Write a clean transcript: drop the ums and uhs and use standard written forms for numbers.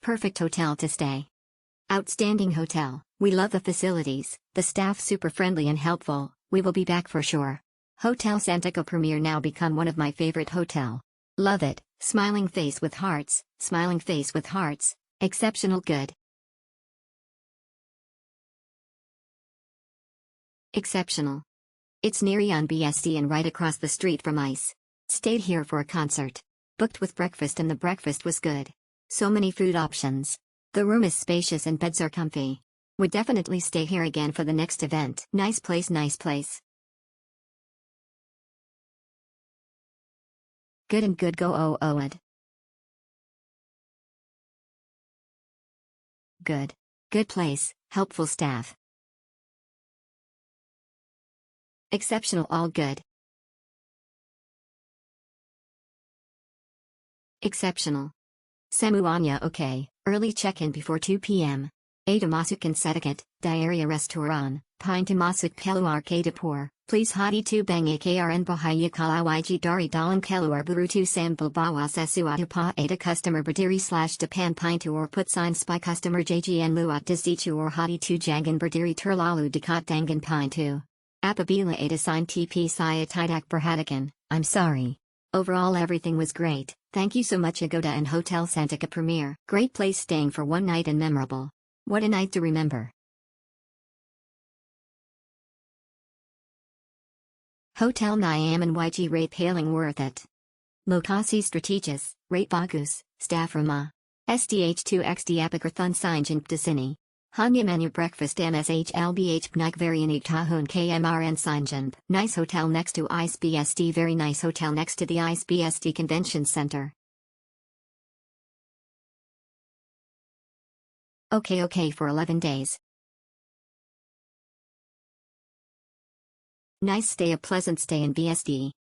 perfect hotel to stay. Outstanding hotel. We love the facilities, the staff super friendly and helpful. We will be back for sure. Hotel Santika Premiere now become one of my favorite hotel. Love it. Smiling face with hearts, smiling face with hearts. Exceptional good. Exceptional. It's near on BSD and right across the street from ICE. Stayed here for a concert. Booked with breakfast and the breakfast was good. So many food options. The room is spacious and beds are comfy. Would definitely stay here again for the next event. Nice place, nice place. Good and good go Oed. Good. Good place, helpful staff. Exceptional all good. Exceptional. Semuanya okay, early check-in before 2 p.m. Ada masuk and setiket, diarrhea restoran, pintu masuk keluar ke dapur, please hadi tu bang akrn bahaya kalau ig dari dalam keluar berutu sambil bawa sesuatu pa ada customer berdiri/depan pintu or put sign spy customer jgn luat di situ or hadi tu jangan berdiri terlalu dekat dengan pintu. Apabila ada sign TP saya tidak perhatikan, I'm sorry. Overall everything was great, thank you so much Agoda and Hotel Santika Premiere. Great place staying for one night and memorable. What a night to remember. Hotel Nyaman YG rate hailing worth it. Lokasi strategis, rate bagus, staff ramah. SDH2XD apakerthun sinjant di sini. Hanya menu breakfast MSHLBH Pnig varianik tahun KMRN Sinjant. Nice hotel next to ICE BSD. Very nice hotel next to the ICE BSD Convention Center. Okay for 11 days. Nice stay, a pleasant stay in BSD.